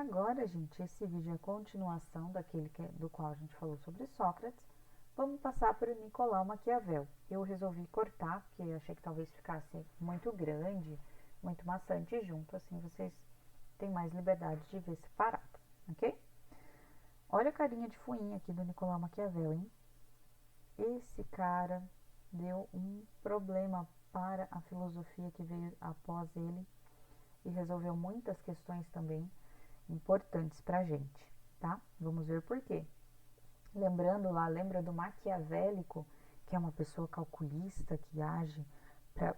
agora, gente, esse vídeo é a continuação do qual a gente falou sobre Sócrates. Vamos passar para o Nicolau Maquiavel. Eu resolvi cortar, porque achei que talvez ficasse muito grande, muito maçante junto, assim vocês têm mais liberdade de ver separado, ok? Olha a carinha de fuinha aqui do Nicolau Maquiavel, hein? Esse cara deu um problema para a filosofia que veio após ele e resolveu muitas questões também importantes pra gente, tá? Vamos ver por quê. Lembrando lá, lembra do maquiavélico, que é uma pessoa calculista que age para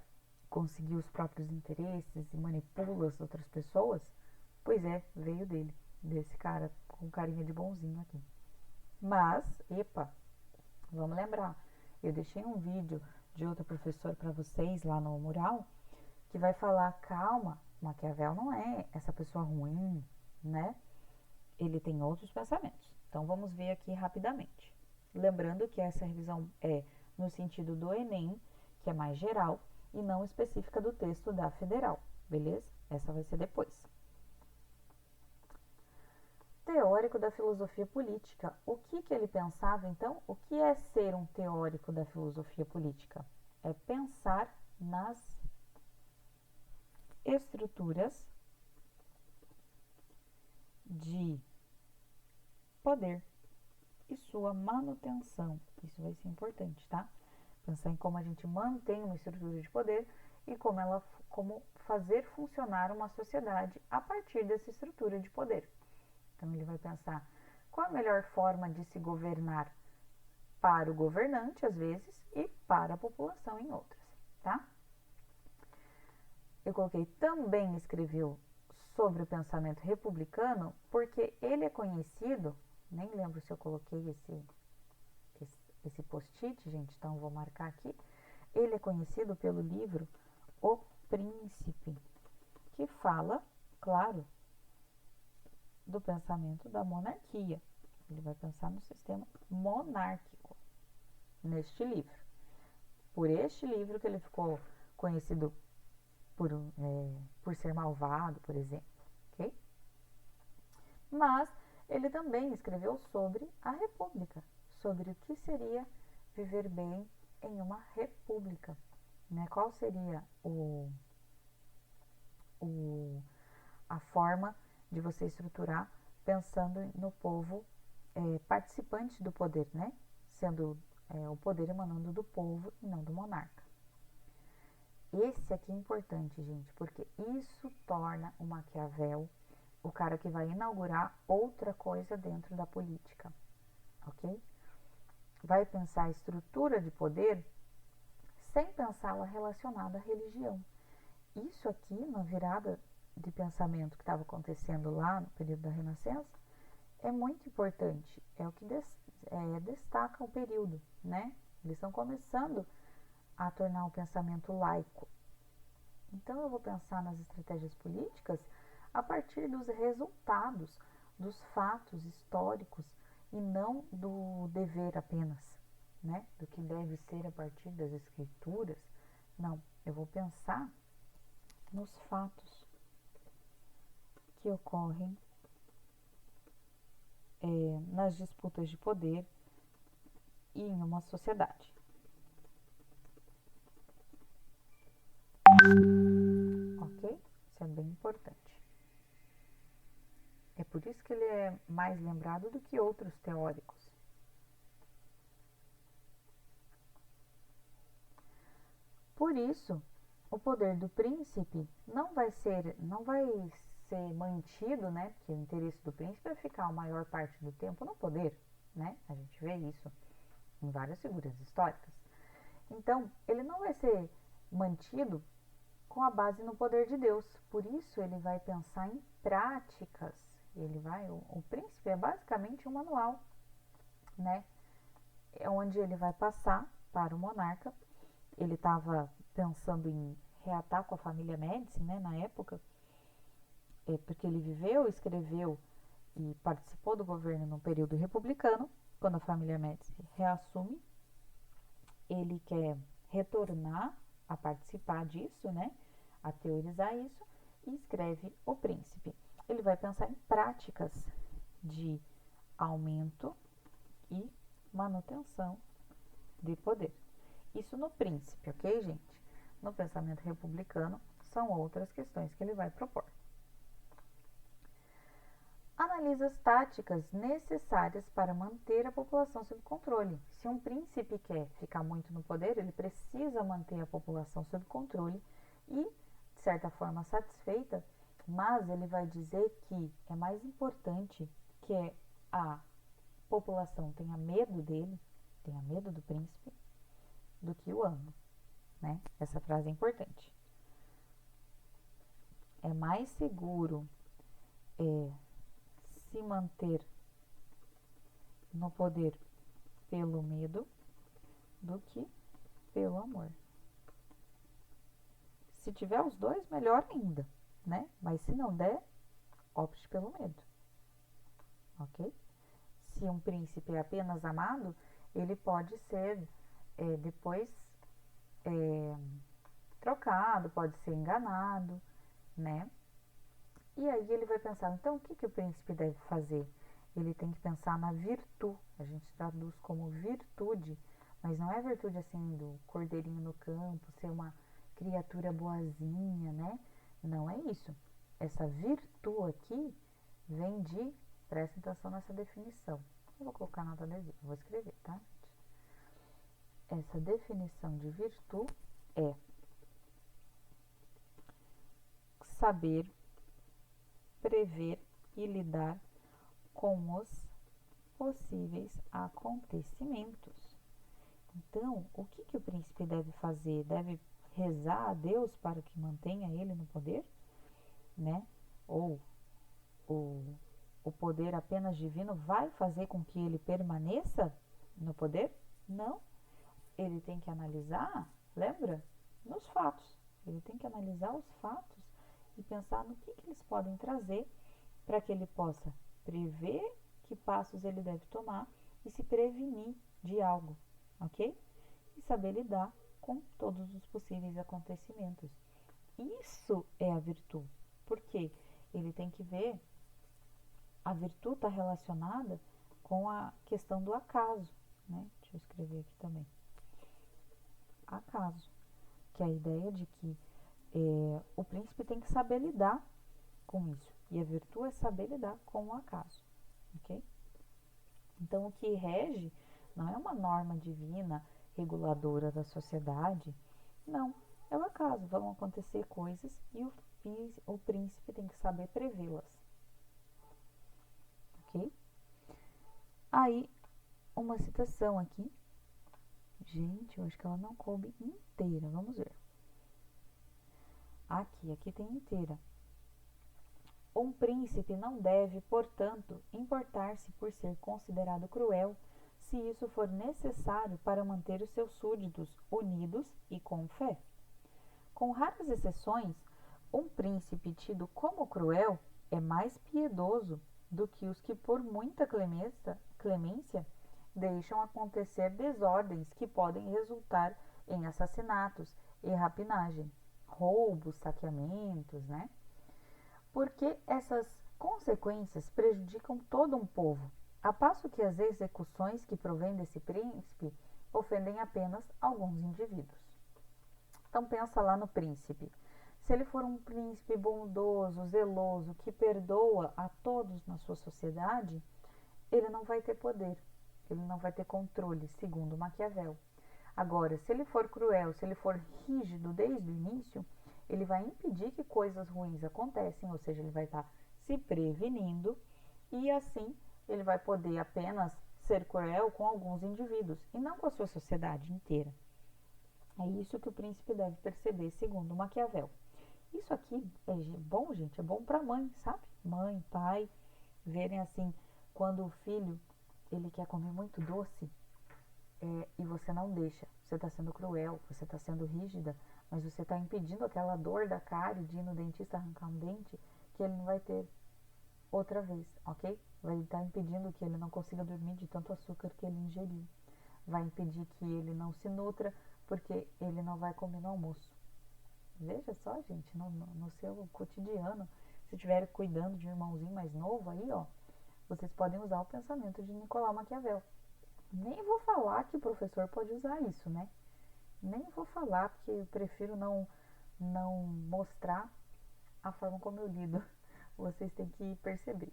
conseguir os próprios interesses e manipula as outras pessoas? Pois é, veio dele, desse cara com carinha de bonzinho aqui. Mas, epa, vamos lembrar, eu deixei um vídeo de outro professor para vocês lá no mural, que vai falar, calma, Maquiavel não é essa pessoa ruim, né? Ele tem outros pensamentos. Então vamos ver aqui rapidamente. Lembrando que essa revisão é no sentido do Enem, que é mais geral, e não específica do texto da Federal, beleza? Essa vai ser depois. Teórico da filosofia política. O que ele pensava, então? O que é ser um teórico da filosofia política? É pensar nas estruturas de poder e sua manutenção. Isso vai ser importante, tá? Pensar em como a gente mantém uma estrutura de poder e como fazer funcionar uma sociedade a partir dessa estrutura de poder. Então ele vai pensar qual a melhor forma de se governar para o governante, às vezes, e para a população em outras, tá? Eu coloquei também escreveu sobre o pensamento republicano, porque ele é conhecido, nem lembro se eu coloquei esse post-it, gente, então vou marcar aqui. Ele é conhecido pelo livro O Príncipe, que fala, claro, do pensamento da monarquia. Ele vai pensar no sistema monárquico neste livro. Por este livro que ele ficou conhecido por ser malvado, por exemplo, ok? Mas ele também escreveu sobre a república, sobre o que seria viver bem em uma república, né? Qual seria a forma de você estruturar pensando no povo participante do poder, né? Sendo o poder emanando do povo e não do monarca. Esse aqui é importante, gente, porque isso torna o Maquiavel o cara que vai inaugurar outra coisa dentro da política, ok? Vai pensar a estrutura de poder sem pensá-la relacionada à religião. Isso aqui, na virada de pensamento que estava acontecendo lá no período da Renascença, é muito importante, é o que destaca o período, né? Eles estão começando a tornar o pensamento laico. Então, eu vou pensar nas estratégias políticas a partir dos resultados, dos fatos históricos e não do dever apenas, né? Do que deve ser a partir das escrituras. Não, eu vou pensar nos fatos que ocorrem nas disputas de poder e em uma sociedade. Ok? Isso é bem importante. É por isso que ele é mais lembrado do que outros teóricos. Por isso, o poder do príncipe não vai ser mantido, né? Porque o interesse do príncipe é ficar a maior parte do tempo no poder, né? A gente vê isso em várias figuras históricas. Então, ele não vai ser mantido com a base no poder de Deus. Por isso, ele vai pensar em práticas. O príncipe é basicamente um manual, né? É onde ele vai passar para o monarca. Ele estava pensando em reatar com a família Médici, né, na época, porque ele viveu, escreveu e participou do governo no período republicano. Quando a família Médici reassume, ele quer retornar a participar disso, né, a teorizar isso, e escreve O Príncipe. ele vai pensar em práticas de aumento e manutenção de poder. Isso no príncipe, ok, gente? No pensamento republicano, são outras questões que ele vai propor. Analisa as táticas necessárias para manter a população sob controle. Se um príncipe quer ficar muito no poder, ele precisa manter a população sob controle e, de certa forma, satisfeita, mas ele vai dizer que é mais importante que a população tenha medo dele, tenha medo do príncipe, do que o ame, né? Essa frase é importante. É mais seguro se manter no poder pelo medo do que pelo amor. Se tiver os dois, melhor ainda, né? Mas se não der, opte pelo medo, ok? Se um príncipe é apenas amado, ele pode ser depois trocado, pode ser enganado, né? E aí ele vai pensar, então o que o príncipe deve fazer? Ele tem que pensar na virtude, a gente traduz como virtude, mas não é virtude assim do cordeirinho no campo, ser uma criatura boazinha, né? Não é isso. Essa virtude aqui vem de, presta atenção nessa definição. Eu vou colocar nota adesiva, vou escrever, tá, gente? Essa definição de virtude é saber prever e lidar com os possíveis acontecimentos. Então, o que o príncipe deve fazer? Deve rezar a Deus para que mantenha ele no poder, né? Ou o poder apenas divino vai fazer com que ele permaneça no poder? Não. Ele tem que analisar, lembra? Nos fatos. Ele tem que analisar os fatos e pensar no que eles podem trazer para que ele possa prever que passos ele deve tomar e se prevenir de algo, ok? E saber lidar com todos os possíveis acontecimentos. Isso é a virtude, porque ele tem que ver, a virtude está relacionada com a questão do acaso, né? Deixa eu escrever aqui também. Acaso, que é a ideia de que o príncipe tem que saber lidar com isso. E a virtude é saber lidar com o acaso, ok? Então, o que rege não é uma norma divina reguladora da sociedade, não, é o acaso. Vão acontecer coisas e o príncipe tem que saber prevê-las, ok? Aí, uma citação aqui. Gente, eu acho que ela não coube inteira, vamos ver. Aqui tem inteira. Um príncipe não deve, portanto, importar-se por ser considerado cruel, se isso for necessário para manter os seus súditos unidos e com fé. Com raras exceções, um príncipe tido como cruel é mais piedoso do que os que por muita clemência deixam acontecer desordens que podem resultar em assassinatos e rapinagem, roubos, saqueamentos, né? Porque essas consequências prejudicam todo um povo, a passo que as execuções que provêm desse príncipe ofendem apenas alguns indivíduos. Então pensa lá no príncipe. Se ele for um príncipe bondoso, zeloso, que perdoa a todos na sua sociedade, ele não vai ter poder, ele não vai ter controle, segundo Maquiavel. Agora, se ele for cruel, se ele for rígido desde o início, ele vai impedir que coisas ruins aconteçam, ou seja, ele vai estar se prevenindo e assim ele vai poder apenas ser cruel com alguns indivíduos e não com a sua sociedade inteira. É isso que o príncipe deve perceber, segundo Maquiavel. Isso aqui é bom, gente, é bom para mãe, sabe? Mãe, pai, verem assim, quando o filho ele quer comer muito doce e você não deixa, você está sendo cruel, você está sendo rígida, mas você está impedindo aquela dor da cárie de ir no dentista arrancar um dente que ele não vai ter outra vez, ok? Vai estar impedindo que ele não consiga dormir de tanto açúcar que ele ingeriu. Vai impedir que ele não se nutra porque ele não vai comer no almoço. Veja só, gente, no seu cotidiano, se estiver cuidando de um irmãozinho mais novo aí, ó, vocês podem usar o pensamento de Nicolau Maquiavel. Nem vou falar que o professor pode usar isso, né? Nem vou falar, porque eu prefiro não mostrar a forma como eu lido. Vocês têm que perceber.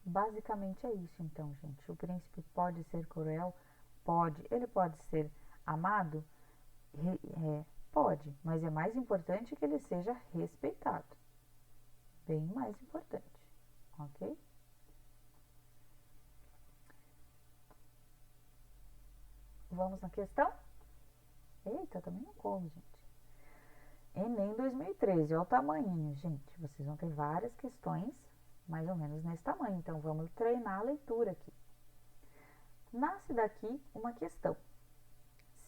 Basicamente é isso, então, gente. O príncipe pode ser cruel? Pode. Ele pode ser amado? Pode, mas é mais importante que ele seja respeitado. Bem mais importante, ok? Vamos na questão? Eita, também não como, gente. Enem 2013, olha o tamanhinho, gente. Vocês vão ter várias questões mais ou menos nesse tamanho, então vamos treinar a leitura aqui. Nasce daqui uma questão.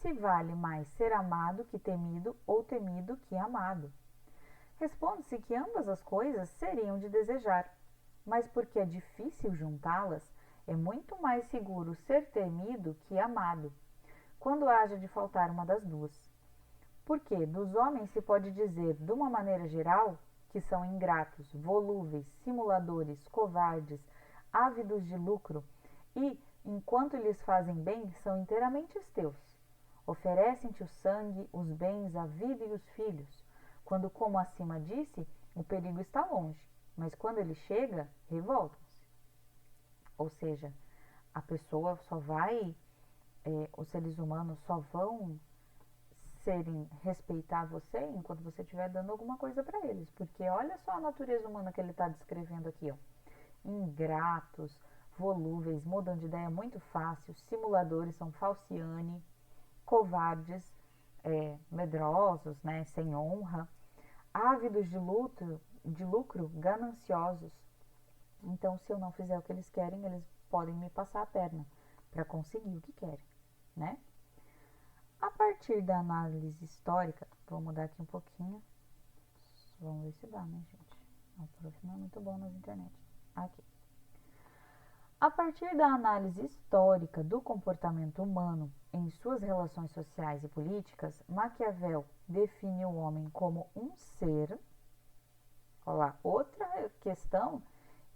Se vale mais ser amado que temido ou temido que amado? Responde-se que ambas as coisas seriam de desejar, mas porque é difícil juntá-las, é muito mais seguro ser temido que amado, quando haja de faltar uma das duas. Porque dos homens se pode dizer, de uma maneira geral, que são ingratos, volúveis, simuladores, covardes, ávidos de lucro e, enquanto lhes fazem bem, são inteiramente teus. Oferecem-te o sangue, os bens, a vida e os filhos, quando, como acima disse, o perigo está longe, mas quando ele chega, revoltam-se. Ou seja, a pessoa só vai, os seres humanos só vão respeitar você enquanto você estiver dando alguma coisa para eles. Porque olha só a natureza humana que ele está descrevendo aqui, ó. Ingratos, volúveis, mudam de ideia muito fácil, simuladores, são falciane, covardes, medrosos, né, sem honra, ávidos de lucro, gananciosos. Então, se eu não fizer o que eles querem, eles podem me passar a perna para conseguir o que querem, né? A partir da análise histórica, vou mudar aqui um pouquinho. Vamos ver se dá, né, gente? O prof não é muito bom nas internet. Aqui. A partir da análise histórica do comportamento humano em suas relações sociais e políticas, Maquiavel define o homem como um ser. Olha lá, outra questão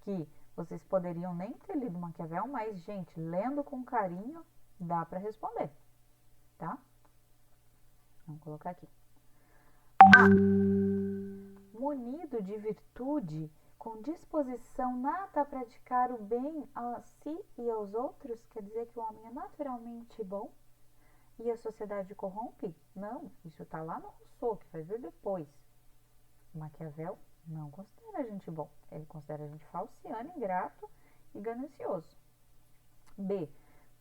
que vocês poderiam nem ter lido Maquiavel, mas, gente, lendo com carinho, dá para responder, tá? Vamos colocar aqui. A. Munido de virtude, com disposição nata a praticar o bem a si e aos outros, quer dizer que o homem é naturalmente bom e a sociedade corrompe? Não, isso está lá no Rousseau, que vai vir depois. Maquiavel não considera a gente bom, ele considera a gente falciano, ingrato e ganancioso. B.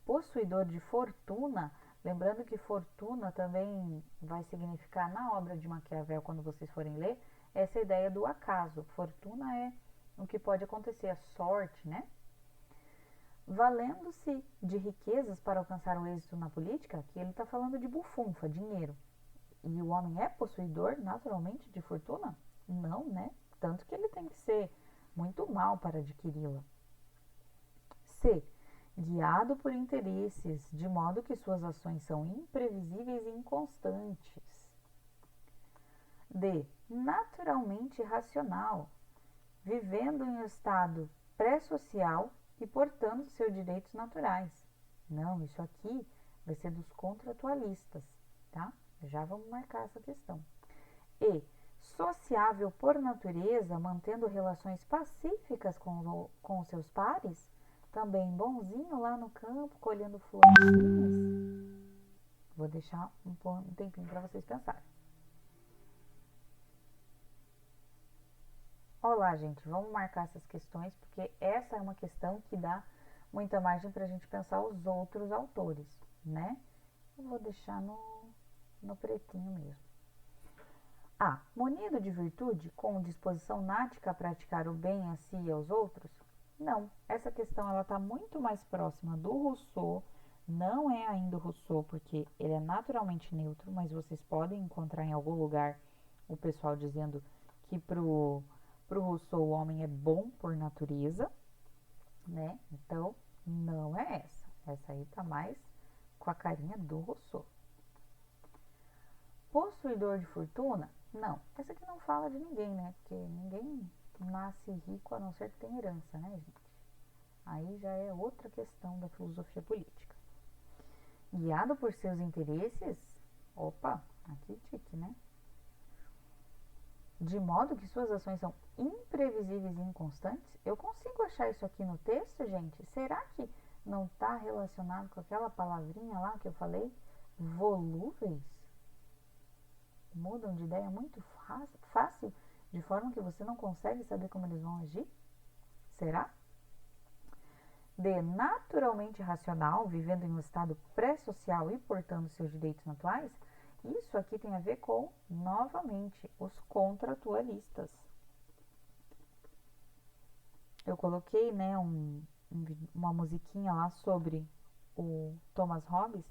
Possuidor de fortuna, lembrando que fortuna também vai significar na obra de Maquiavel, quando vocês forem ler, essa ideia do acaso. Fortuna é o que pode acontecer, a sorte, né? Valendo-se de riquezas para alcançar o êxito na política, aqui ele está falando de bufunfa, dinheiro. E o homem é possuidor, naturalmente, de fortuna? Não, né? Tanto que ele tem que ser muito mal para adquiri-la. C. Guiado por interesses, de modo que suas ações são imprevisíveis e inconstantes. D. Naturalmente racional, vivendo em um estado pré-social e portando seus direitos naturais. Não, isso aqui vai ser dos contratualistas, tá? Já vamos marcar essa questão. E. Sociável por natureza, mantendo relações pacíficas com seus pares, também bonzinho lá no campo, colhendo florzinhas. Vou deixar um tempinho para vocês pensarem. Olá, gente, vamos marcar essas questões, porque essa é uma questão que dá muita margem para a gente pensar os outros autores, né? Eu vou deixar no pretinho mesmo. A. Munido de virtude, com disposição nática a praticar o bem a si e aos outros? Não, essa questão ela está muito mais próxima do Rousseau, não é ainda o Rousseau, porque ele é naturalmente neutro, mas vocês podem encontrar em algum lugar o pessoal dizendo que pro Rousseau o homem é bom por natureza, né? Então, não é essa. Essa aí tá mais com a carinha do Rousseau. Possuidor de fortuna? Não, essa aqui não fala de ninguém, né? Porque ninguém nasce rico a não ser que tenha herança, né, gente? Aí já é outra questão da filosofia política. Guiado por seus interesses, opa, aqui tique, né? De modo que suas ações são imprevisíveis e inconstantes. Eu consigo achar isso aqui no texto, gente? Será que não está relacionado com aquela palavrinha lá que eu falei? Volúveis? Mudam de ideia muito fácil, de forma que você não consegue saber como eles vão agir? Será? De naturalmente racional, vivendo em um estado pré-social e portando seus direitos naturais, isso aqui tem a ver com, novamente, os contratualistas. Eu coloquei, né, uma musiquinha lá sobre o Thomas Hobbes.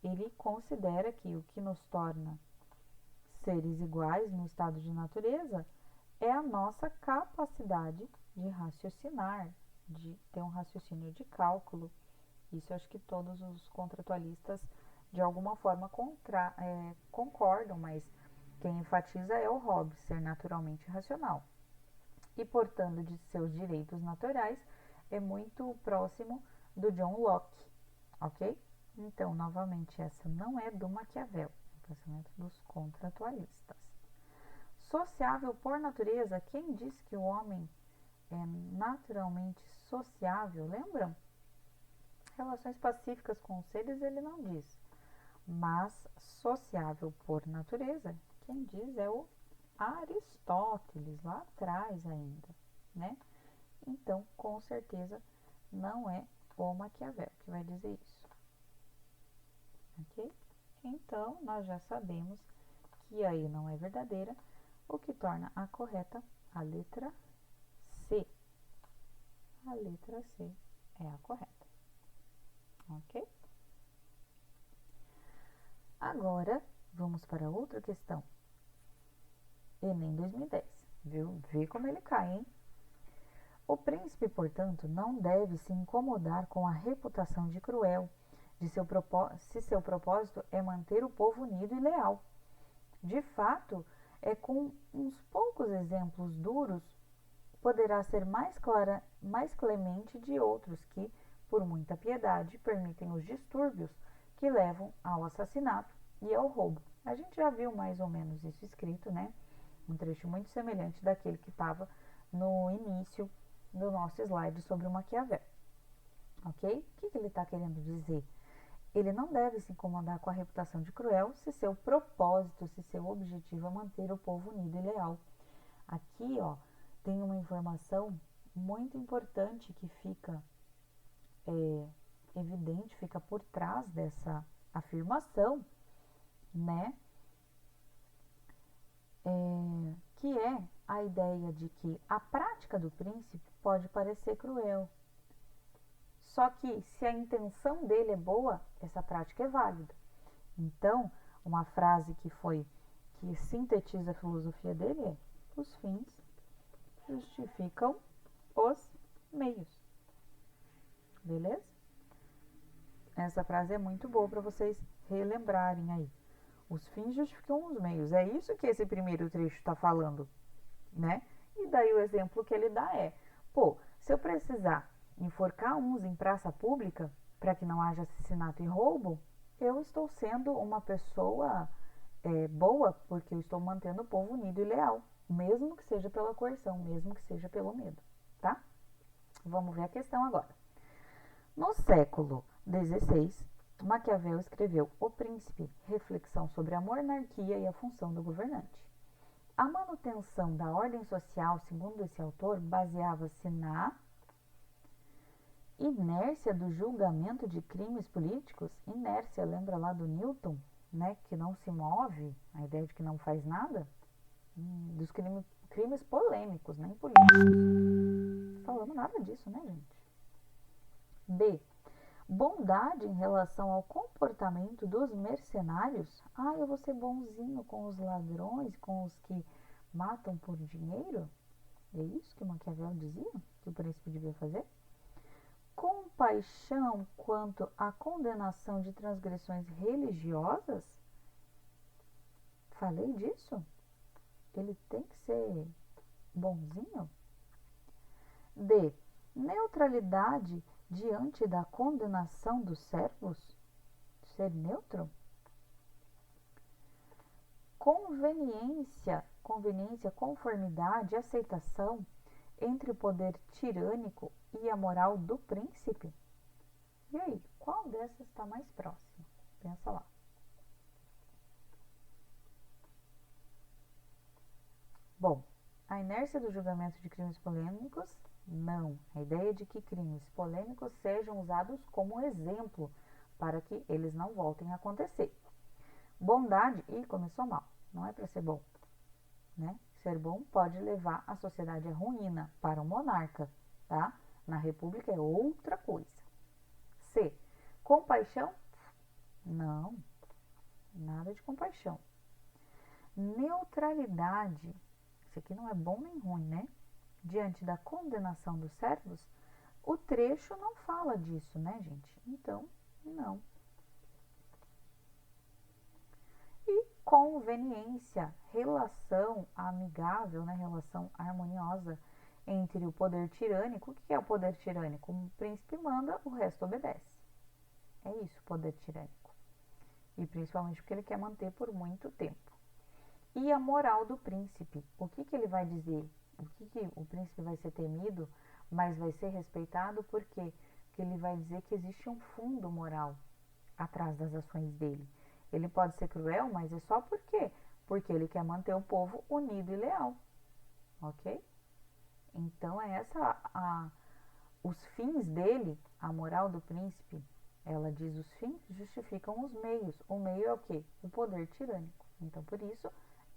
Ele considera que o que nos torna seres iguais no estado de natureza é a nossa capacidade de raciocinar, de ter um raciocínio de cálculo. Isso eu acho que todos os contratualistas de alguma forma concordam, mas quem enfatiza é o Hobbes, ser naturalmente racional. E portando de seus direitos naturais, é muito próximo do John Locke, ok? Então, novamente, essa não é do Maquiavel, é o pensamento dos contratualistas. Sociável por natureza, quem diz que o homem é naturalmente sociável? Lembram? Relações pacíficas com os seres ele não diz, mas sociável por natureza, quem diz é o Aristóteles, lá atrás ainda, né? Então, com certeza, não é o Maquiavel que vai dizer isso, ok? Então, nós já sabemos que aí não é verdadeira, o que torna a correta a letra C. A letra C é a correta, ok? Agora, vamos para outra questão. Enem 2010. Vê como ele cai, hein? O príncipe, portanto, não deve se incomodar com a reputação de cruel se seu propósito é manter o povo unido e leal. De fato, é com uns poucos exemplos duros poderá ser mais clemente de outros que, por muita piedade, permitem os distúrbios que levam ao assassinato e ao roubo. A gente já viu mais ou menos isso escrito, né? Um trecho muito semelhante daquele que estava no início do nosso slide sobre o Maquiavel. Ok? O que ele está querendo dizer? Ele não deve se incomodar com a reputação de cruel se seu propósito, se seu objetivo é manter o povo unido e leal. Aqui, ó, tem uma informação muito importante que fica evidente, fica por trás dessa afirmação, né? Que é a ideia de que a prática do príncipe pode parecer cruel. Só que se a intenção dele é boa, essa prática é válida. Então, uma frase que sintetiza a filosofia dele é: os fins justificam os meios. Beleza? Essa frase é muito boa para vocês relembrarem aí. Os fins justificam os meios. É isso que esse primeiro trecho está falando, né? E daí o exemplo que ele dá é: pô, se eu precisar enforcar uns em praça pública para que não haja assassinato e roubo, eu estou sendo uma pessoa boa porque eu estou mantendo o povo unido e leal, mesmo que seja pela coerção, mesmo que seja pelo medo, tá? Vamos ver a questão agora. No século XVI, Maquiavel escreveu O Príncipe, reflexão sobre a monarquia e a função do governante. A manutenção da ordem social, segundo esse autor, baseava-se na inércia do julgamento de crimes políticos. Inércia, lembra lá do Newton, né? Que não se move, a ideia de que não faz nada. Dos crimes polêmicos, nem políticos. Falando nada disso, né, gente? B. Bondade em relação ao comportamento dos mercenários. Ah, eu vou ser bonzinho com os ladrões, com os que matam por dinheiro? É isso que Maquiavel dizia que o príncipe devia fazer? Compaixão quanto à condenação de transgressões religiosas? Falei disso? Ele tem que ser bonzinho? D. Neutralidade diante da condenação dos servos? Ser neutro? Conveniência, conformidade, aceitação entre o poder tirânico e a moral do príncipe? E aí, qual dessas está mais próxima? Pensa lá. Bom, a inércia do julgamento de crimes polêmicos, não. A ideia de que crimes polêmicos sejam usados como exemplo para que eles não voltem a acontecer. Bondade, e começou mal, não é para ser bom, né? Ser bom pode levar a sociedade à ruína para o monarca, tá? Na república é outra coisa. C. Compaixão? Não, nada de compaixão. Neutralidade, isso aqui não é bom nem ruim, né? Diante da condenação dos servos, o trecho não fala disso, né, gente? Então, não. E conveniência, relação amigável, né, relação harmoniosa entre o poder tirânico. O que é o poder tirânico? O príncipe manda, o resto obedece. É isso, o poder tirânico. E principalmente porque ele quer manter por muito tempo. E a moral do príncipe, o que ele vai dizer? O que o príncipe vai ser temido, mas vai ser respeitado? Por quê? Porque ele vai dizer que existe um fundo moral atrás das ações dele. Ele pode ser cruel, mas é só por quê? Porque ele quer manter o povo unido e leal, ok? Então é os fins dele, a moral do príncipe, ela diz os fins justificam os meios. O meio é o quê? O poder tirânico. Então, por isso,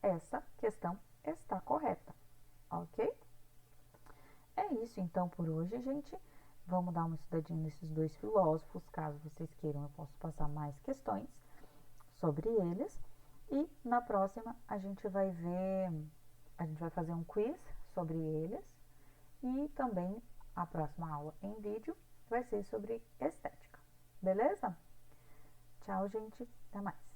essa questão está correta, ok? É isso então por hoje, gente. Vamos dar uma estudadinha nesses dois filósofos. Caso vocês queiram, eu posso passar mais questões sobre eles. E na próxima a gente vai fazer um quiz sobre eles. E também a próxima aula em vídeo vai ser sobre estética. Beleza? Tchau, gente. Até mais.